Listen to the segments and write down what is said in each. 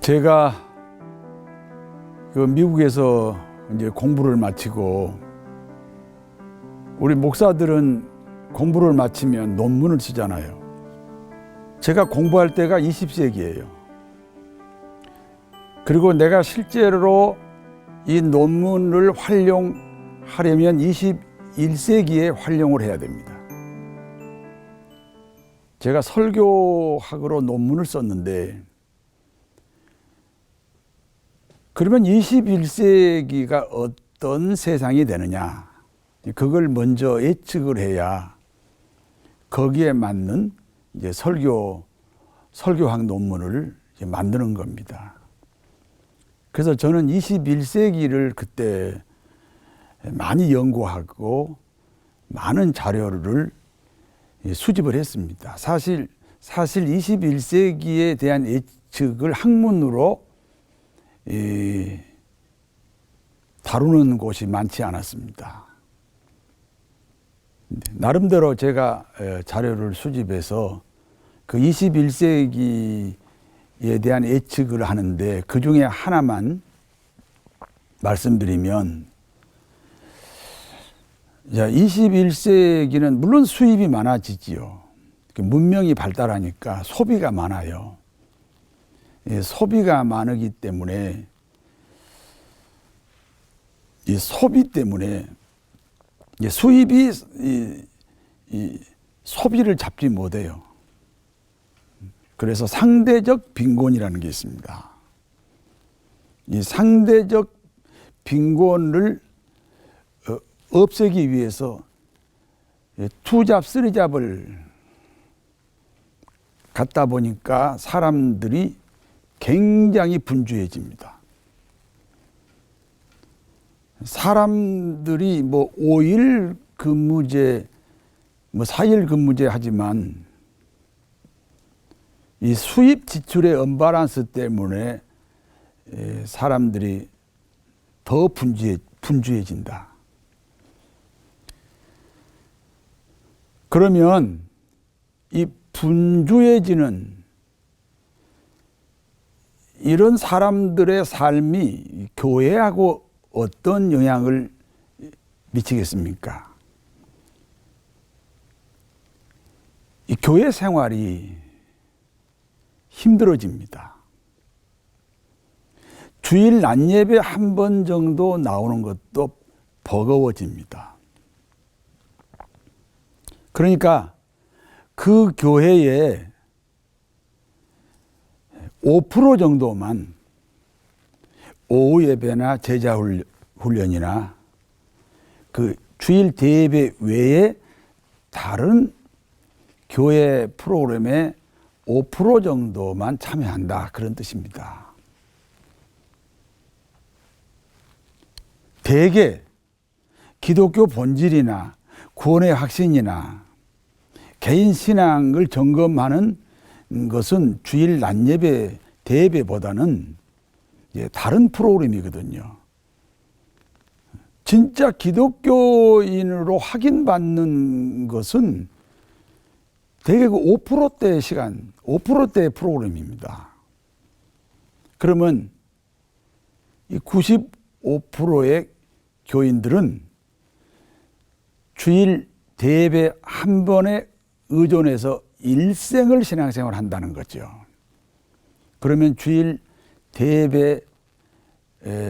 제가 미국에서 이제 공부를 마치고, 우리 목사들은 공부를 마치면 논문을 쓰잖아요. 제가 공부할 때가 20세기예요. 그리고 내가 실제로 이 논문을 활용하려면 21세기에 활용을 해야 됩니다. 제가 설교학으로 논문을 썼는데, 그러면 21세기가 어떤 세상이 되느냐, 그걸 먼저 예측을 해야 거기에 맞는 이제 설교학 논문을 이제 만드는 겁니다. 그래서 저는 21세기를 그때 많이 연구하고 많은 자료를 수집을 했습니다. 사실 21세기에 대한 예측을 학문으로 다루는 곳이 많지 않았습니다. 나름대로 제가 자료를 수집해서 그 21세기에 대한 예측을 하는데, 그 중에 하나만 말씀드리면, 21세기는 물론 수입이 많아지지요. 문명이 발달하니까 소비가 많아요. 소비가 많기 때문에, 이 소비 때문에 수입이 소비를 잡지 못해요. 그래서 상대적 빈곤이라는 게 있습니다. 이 상대적 빈곤을 없애기 위해서 투잡, 쓰리잡을 갖다 보니까 사람들이 굉장히 분주해집니다. 사람들이 5일 근무제, 4일 근무제 하지만 이 수입 지출의 언밸런스 때문에 사람들이 더 분주해진다. 그러면 이 분주해지는 이런 사람들의 삶이 교회하고 어떤 영향을 미치겠습니까? 이 교회 생활이 힘들어집니다. 주일 낮 예배 한 번 정도 나오는 것도 버거워집니다. 그러니까 그 교회에 5% 정도만 오후 예배나 제자 훈련이나 그 주일 대예배 외에 다른 교회 프로그램에 5% 정도만 참여한다, 그런 뜻입니다. 대개 기독교 본질이나 구원의 확신이나 개인 신앙을 점검하는 것은 주일 낮 예배, 대예배보다는 다른 프로그램이거든요. 진짜 기독교인으로 확인받는 것은 대개 그 5%대의 시간, 5%대의 프로그램입니다. 그러면 이 95%의 교인들은 주일 대예배 한 번에 의존해서 일생을 신앙생활을 한다는 거죠. 그러면 주일 대예배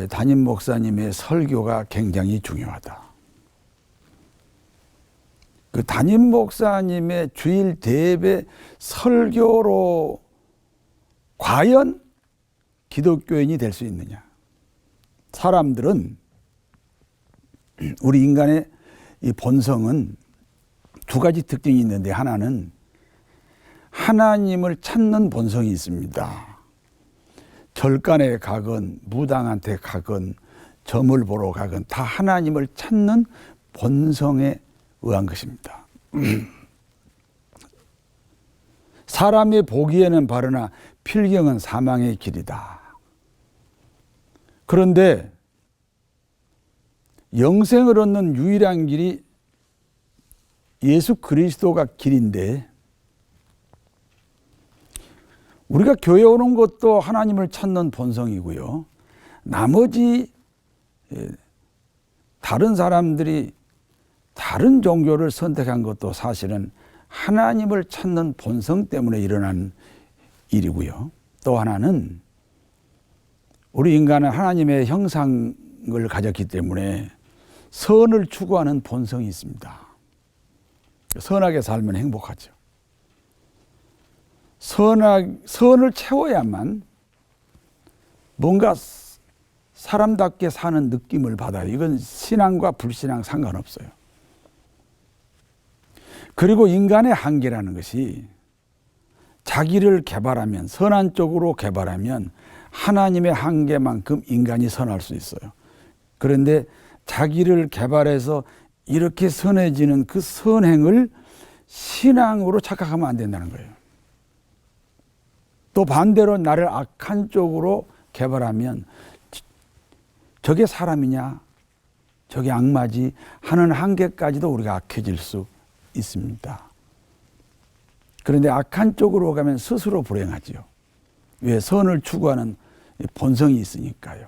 담임 목사님의 설교가 굉장히 중요하다. 그 담임 목사님의 주일 대예배 설교로 과연 기독교인이 될 수 있느냐? 사람들은, 우리 인간의 이 본성은 두 가지 특징이 있는데, 하나는 하나님을 찾는 본성이 있습니다. 절간에 가건 무당한테 가건 점을 보러 가건 다 하나님을 찾는 본성에 의한 것입니다. 사람이 보기에는 바르나 필경은 사망의 길이다. 그런데 영생을 얻는 유일한 길이 예수 그리스도가 길인데, 우리가 교회 오는 것도 하나님을 찾는 본성이고요. 나머지 다른 사람들이 다른 종교를 선택한 것도 사실은 하나님을 찾는 본성 때문에 일어난 일이고요. 또 하나는 우리 인간은 하나님의 형상을 가졌기 때문에 선을 추구하는 본성이 있습니다. 선하게 살면 행복하죠. 선을 채워야만 뭔가 사람답게 사는 느낌을 받아요. 이건 신앙과 불신앙 상관없어요. 그리고 인간의 한계라는 것이 자기를 개발하면, 선한 쪽으로 개발하면 하나님의 한계만큼 인간이 선할 수 있어요. 그런데 자기를 개발해서 이렇게 선해지는 그 선행을 신앙으로 착각하면 안 된다는 거예요. 또 반대로 나를 악한 쪽으로 개발하면 저게 사람이냐, 저게 악마지 하는 한계까지도 우리가 악해질 수 있습니다. 그런데 악한 쪽으로 가면 스스로 불행하지요. 왜? 선을 추구하는 본성이 있으니까요.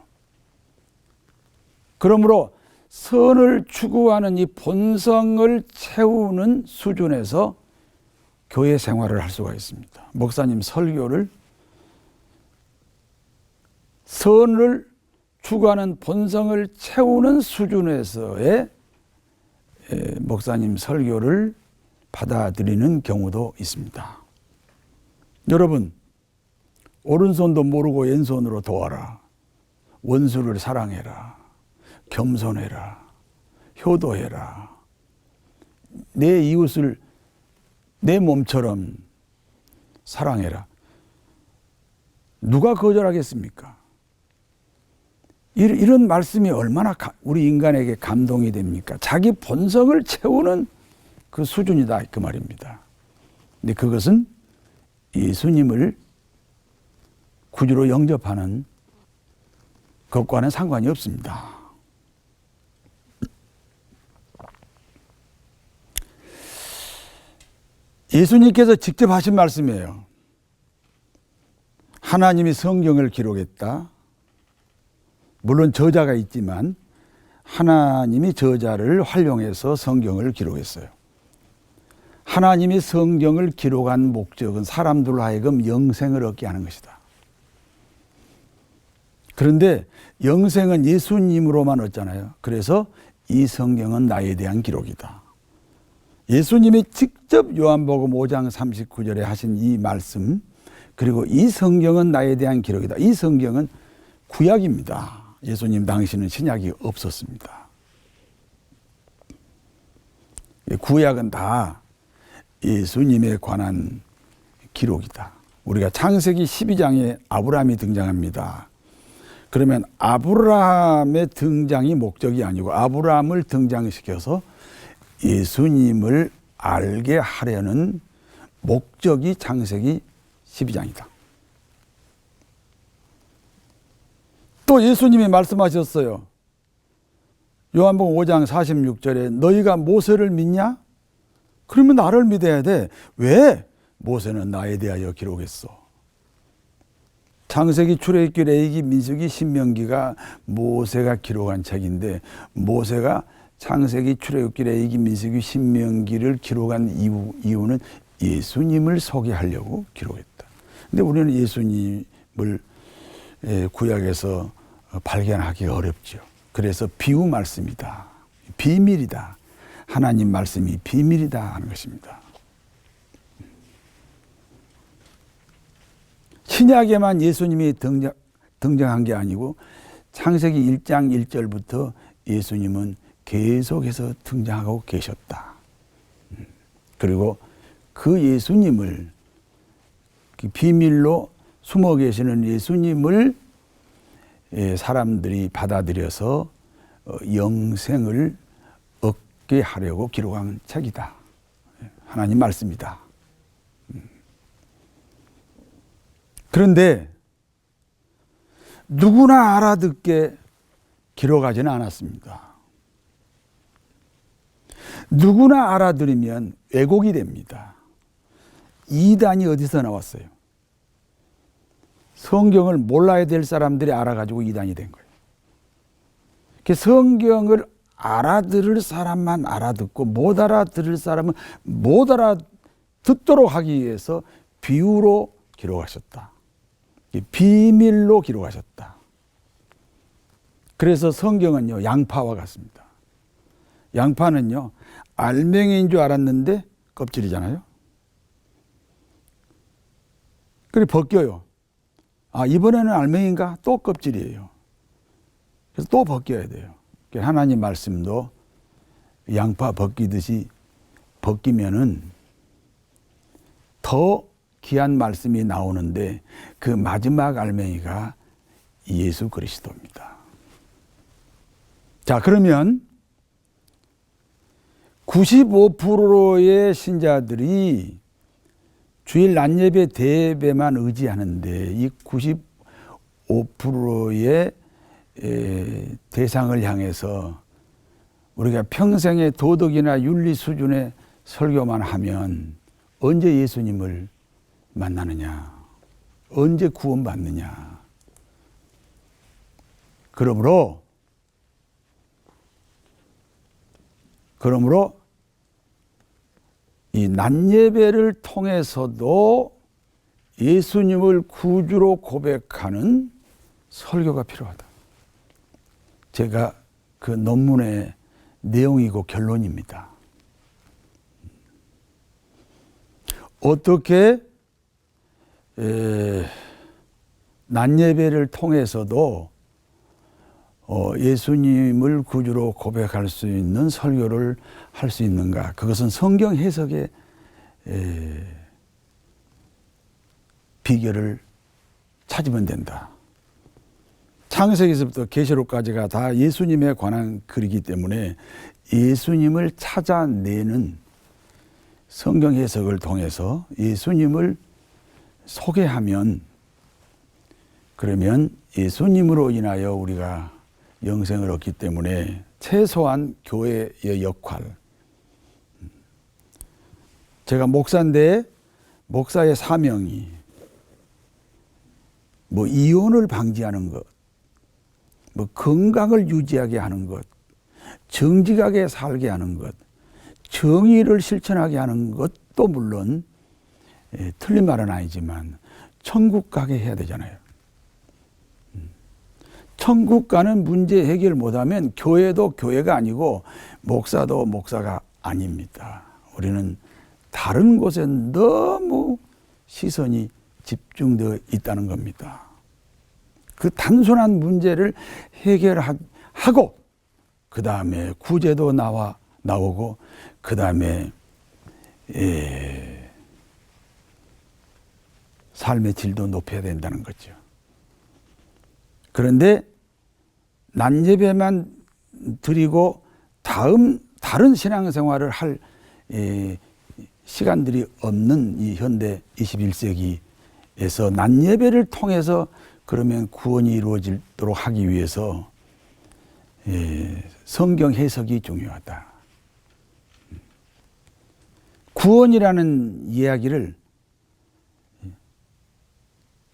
그러므로 선을 추구하는 이 본성을 채우는 수준에서 교회 생활을 할 수가 있습니다. 목사님 설교를 선을 추구하는 본성을 채우는 수준에서의 목사님 설교를 받아들이는 경우도 있습니다. 여러분, 오른손도 모르고 왼손으로 도와라. 원수를 사랑해라. 겸손해라. 효도해라. 내 이웃을 내 몸처럼 사랑해라. 누가 거절하겠습니까? 이런 말씀이 얼마나 우리 인간에게 감동이 됩니까? 자기 본성을 채우는 그 수준이다, 그 말입니다. 근데 그것은 예수님을 구주로 영접하는 것과는 상관이 없습니다. 예수님께서 직접 하신 말씀이에요. 하나님이 성경을 기록했다. 물론 저자가 있지만 하나님이 저자를 활용해서 성경을 기록했어요. 하나님이 성경을 기록한 목적은 사람들로 하여금 영생을 얻게 하는 것이다. 그런데 영생은 예수님으로만 얻잖아요. 그래서 이 성경은 나에 대한 기록이다. 예수님이 직접 요한복음 5장 39절에 하신 이 말씀, 그리고 이 성경은 나에 대한 기록이다. 이 성경은 구약입니다. 예수님 당시는 신약이 없었습니다. 구약은 다 예수님에 관한 기록이다. 우리가 창세기 12장에 아브라함이 등장합니다. 그러면 아브라함의 등장이 목적이 아니고 아브라함을 등장시켜서 예수님을 알게 하려는 목적이 창세기 12장이다. 또 예수님이 말씀하셨어요. 요한복음 5장 46절에 너희가 모세를 믿냐? 그러면 나를 믿어야 돼. 왜? 모세는 나에 대하여 기록했어. 창세기, 출애굽기, 레위기, 민수기, 신명기가 모세가 기록한 책인데 모세가 창세기, 출애굽기, 레위기, 민수기, 신명기를 기록한 이유는 예수님을 소개하려고 기록했다. 근데 우리는 예수님을 구약에서 발견하기 어렵죠. 그래서 비유 말씀이다. 비밀이다. 하나님 말씀이 비밀이다 하는 것입니다. 신약에만 예수님이 등장한 게 아니고 창세기 1장 1절부터 예수님은 계속해서 등장하고 계셨다. 그리고 그 예수님을 비밀로 숨어 계시는 예수님을 사람들이 받아들여서 영생을 얻게 하려고 기록한 책이다. 하나님 말씀이다. 그런데 누구나 알아듣게 기록하지는 않았습니다. 누구나 알아들으면 왜곡이 됩니다. 이단이 어디서 나왔어요? 성경을 몰라야 될 사람들이 알아가지고 이단이 된 거예요. 성경을 알아들을 사람만 알아듣고 못 알아들을 사람은 못 알아듣도록 하기 위해서 비유로 기록하셨다. 비밀로 기록하셨다. 그래서 성경은요, 양파와 같습니다. 양파는요, 알맹이인 줄 알았는데 껍질이잖아요. 그래 벗겨요. 아, 이번에는 알맹이인가? 또 껍질이에요. 그래서 또 벗겨야 돼요. 하나님 말씀도 양파 벗기듯이 벗기면은 더 귀한 말씀이 나오는데 그 마지막 알맹이가 예수 그리스도입니다. 자, 그러면 95%의 신자들이 주일 낮예배 대예배만 의지하는데 이 95%의 대상을 향해서 우리가 평생의 도덕이나 윤리 수준의 설교만 하면 언제 예수님을 만나느냐, 언제 구원받느냐. 그러므로 이 낮예배를 통해서도 예수님을 구주로 고백하는 설교가 필요하다. 제가 그 논문의 내용이고 결론입니다. 어떻게 낮예배를 통해서도 예수님을 구주로 고백할 수 있는 설교를 할 수 있는가? 그것은 성경 해석의 비결을 찾으면 된다. 창세기에서부터 계시록까지가 다 예수님에 관한 글이기 때문에 예수님을 찾아내는 성경 해석을 통해서 예수님을 소개하면, 그러면 예수님으로 인하여 우리가 영생을 얻기 때문에 최소한 교회의 역할. 제가 목사인데 목사의 사명이 이혼을 방지하는 것, 건강을 유지하게 하는 것, 정직하게 살게 하는 것, 정의를 실천하게 하는 것도 물론 틀린 말은 아니지만 천국 가게 해야 되잖아요. 천국 가는 문제 해결 못하면 교회도 교회가 아니고 목사도 목사가 아닙니다. 우리는 다른 곳에 너무 시선이 집중되어 있다는 겁니다. 그 단순한 문제를 해결하고 그 다음에 구제도 나오고 그 다음에 삶의 질도 높여야 된다는 거죠. 그런데 낮예배만 드리고 다른 신앙생활을 할 시간들이 없는 이 현대 21세기에서 낮예배를 통해서 그러면 구원이 이루어지도록 하기 위해서 성경 해석이 중요하다. 구원이라는 이야기를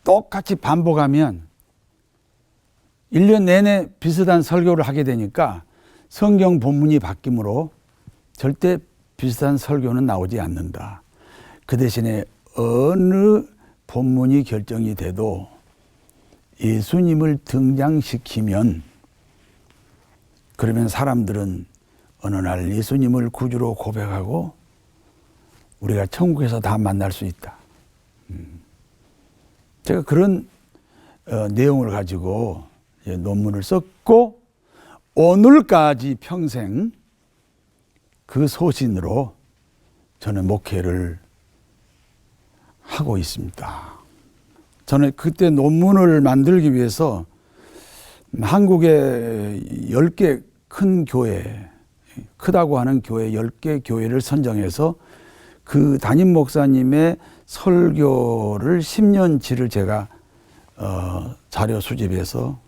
똑같이 반복하면 1년 내내 비슷한 설교를 하게 되니까 성경 본문이 바뀌므로 절대 비슷한 설교는 나오지 않는다. 그 대신에 어느 본문이 결정이 돼도 예수님을 등장시키면 그러면 사람들은 어느 날 예수님을 구주로 고백하고 우리가 천국에서 다 만날 수 있다. 제가 그런 내용을 가지고 논문을 썼고 오늘까지 평생 그 소신으로 저는 목회를 하고 있습니다. 저는 그때 논문을 만들기 위해서 한국의 10개 큰 교회, 크다고 하는 교회 10개 교회를 선정해서 그 담임 목사님의 설교를 10년치를 제가 자료 수집해서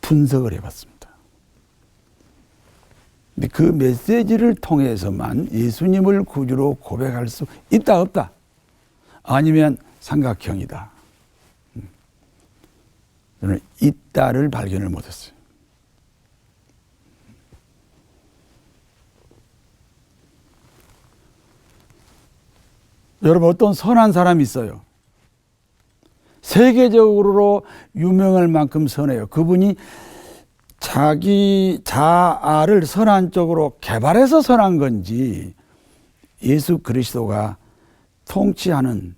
분석을 해봤습니다. 근데 그 메시지를 통해서만 예수님을 구주로 고백할 수 있다 없다? 아니면 삼각형이다. 저는 있다를 발견을 못했어요. 여러분, 어떤 선한 사람이 있어요. 세계적으로 유명할 만큼 선해요. 그분이 자기 자아를 선한 쪽으로 개발해서 선한 건지, 예수 그리스도가 통치하는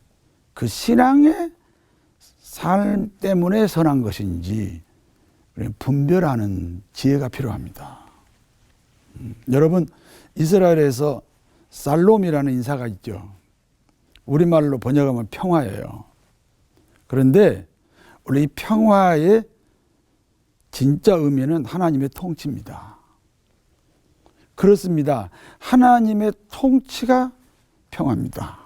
그 신앙의 삶 때문에 선한 것인지 분별하는 지혜가 필요합니다. 여러분, 이스라엘에서 살롬이라는 인사가 있죠. 우리말로 번역하면 평화예요. 그런데 원래 이 평화의 진짜 의미는 하나님의 통치입니다. 그렇습니다. 하나님의 통치가 평화입니다.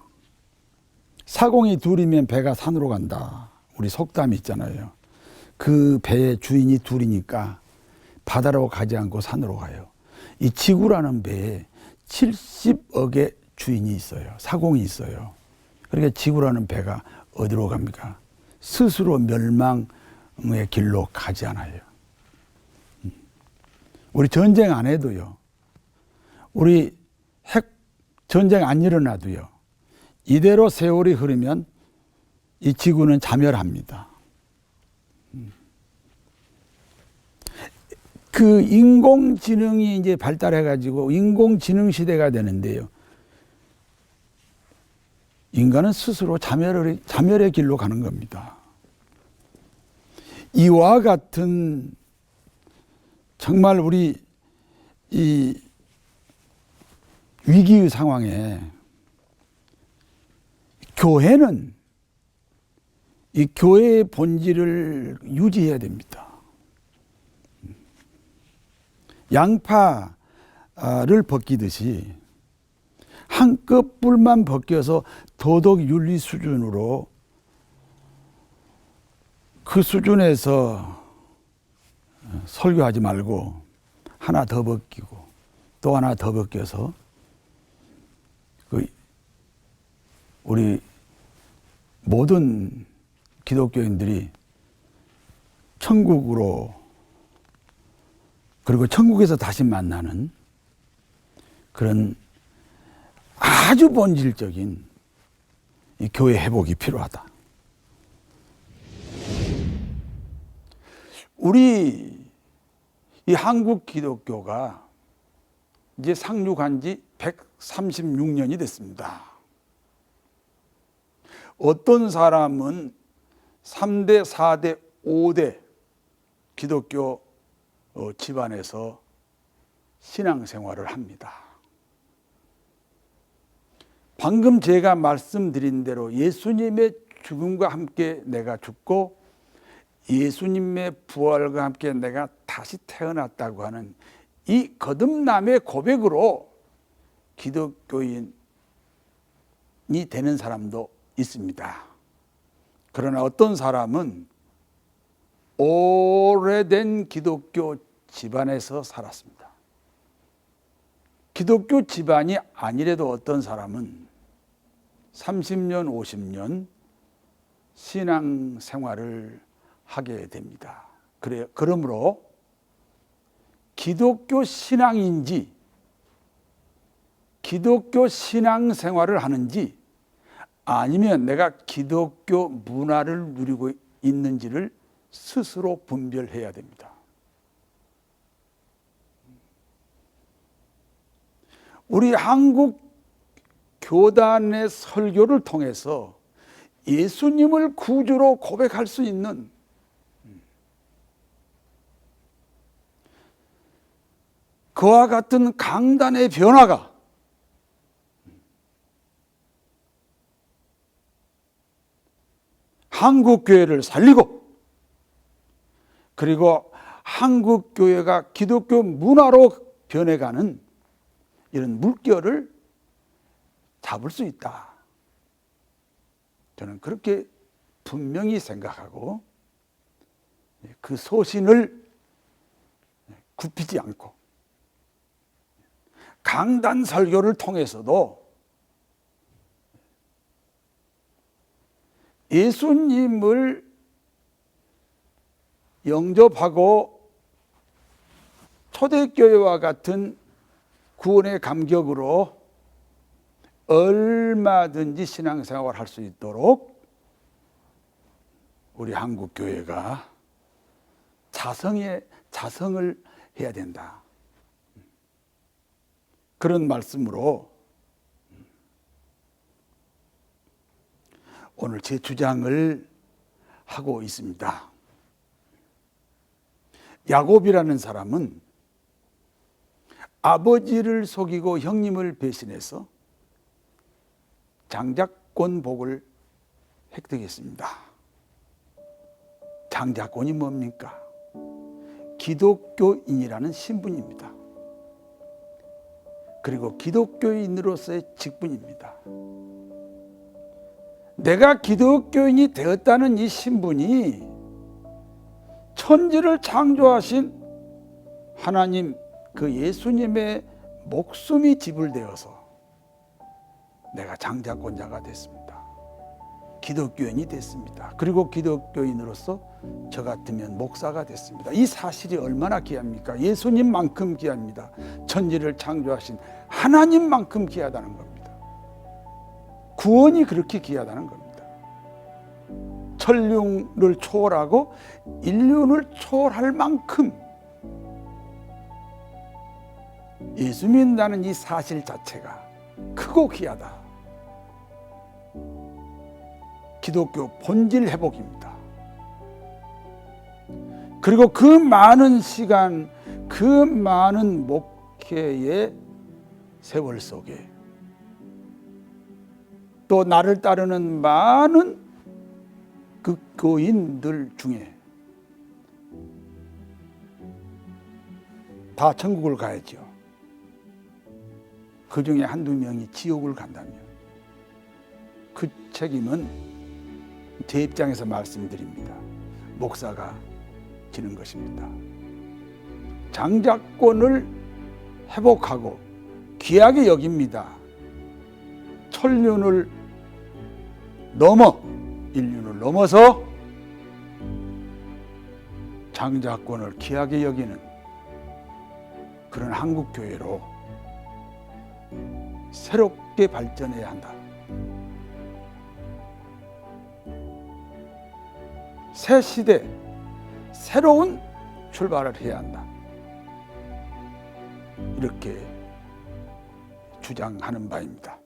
사공이 둘이면 배가 산으로 간다. 우리 속담이 있잖아요. 그 배의 주인이 둘이니까 바다로 가지 않고 산으로 가요. 이 지구라는 배에 70억의 주인이 있어요. 사공이 있어요. 그러니까 지구라는 배가 어디로 갑니까? 스스로 멸망의 길로 가지 않아요. 우리 전쟁 안 해도요. 우리 핵 전쟁 안 일어나도요. 이대로 세월이 흐르면 이 지구는 자멸합니다. 그 인공지능이 이제 발달해가지고 인공지능 시대가 되는데요. 인간은 스스로 자멸의 길로 가는 겁니다. 이와 같은 정말 우리 이 위기의 상황에 교회는 이 교회의 본질을 유지해야 됩니다. 양파를 벗기듯이 한꺼풀만 벗겨서 도덕 윤리 수준으로 그 수준에서 설교하지 말고 하나 더 벗기고 또 하나 더 벗겨서 우리 모든 기독교인들이 천국으로 그리고 천국에서 다시 만나는 그런 아주 본질적인 이 교회 회복이 필요하다. 우리 이 한국 기독교가 이제 상륙한 지 136년이 됐습니다. 어떤 사람은 3대, 4대, 5대 기독교 집안에서 신앙생활을 합니다. 방금 제가 말씀드린 대로 예수님의 죽음과 함께 내가 죽고 예수님의 부활과 함께 내가 다시 태어났다고 하는 이 거듭남의 고백으로 기독교인이 되는 사람도 있습니다. 그러나 어떤 사람은 오래된 기독교 집안에서 살았습니다. 기독교 집안이 아니래도 어떤 사람은 30년, 50년 신앙 생활을 하게 됩니다. 그러므로 기독교 신앙인지 기독교 신앙 생활을 하는지 아니면 내가 기독교 문화를 누리고 있는지를 스스로 분별해야 됩니다. 우리 한국 교단의 설교를 통해서 예수님을 구주로 고백할 수 있는 그와 같은 강단의 변화가 한국 교회를 살리고 그리고 한국 교회가 기독교 문화로 변해가는 이런 물결을 잡을 수 있다. 저는 그렇게 분명히 생각하고 그 소신을 굽히지 않고 강단 설교를 통해서도 예수님을 영접하고 초대교회와 같은 구원의 감격으로 얼마든지 신앙생활을 할 수 있도록 우리 한국교회가 자성을 해야 된다. 그런 말씀으로 오늘 제 주장을 하고 있습니다. 야곱이라는 사람은 아버지를 속이고 형님을 배신해서 장자권 복을 획득했습니다. 장자권이 뭡니까? 기독교인이라는 신분입니다. 그리고 기독교인으로서의 직분입니다. 내가 기독교인이 되었다는 이 신분이 천지를 창조하신 하나님 그 예수님의 목숨이 지불되어서 내가 장자권자가 됐습니다. 기독교인이 됐습니다. 그리고 기독교인으로서 저 같으면 목사가 됐습니다. 이 사실이 얼마나 귀합니까? 예수님만큼 귀합니다. 천지를 창조하신 하나님만큼 귀하다는 겁니다. 구원이 그렇게 귀하다는 겁니다. 천륜을 초월하고 인륜을 초월할 만큼 예수 믿는다는 이 사실 자체가 크고 귀하다. 기독교 본질 회복입니다. 그리고 그 많은 시간, 그 많은 목회의 세월 속에 또 나를 따르는 많은 그 교인들 중에 다 천국을 가야죠. 그 중에 한두 명이 지옥을 간다면 그 책임은 제 입장에서 말씀드립니다. 목사가 지는 것입니다. 장자권을 회복하고 귀하게 여깁니다. 천륜을 넘어 인륜을 넘어서 장자권을 귀하게 여기는 그런 한국교회로 새롭게 발전해야 한다. 새 시대, 새로운 출발을 해야 한다. 이렇게 주장하는 바입니다.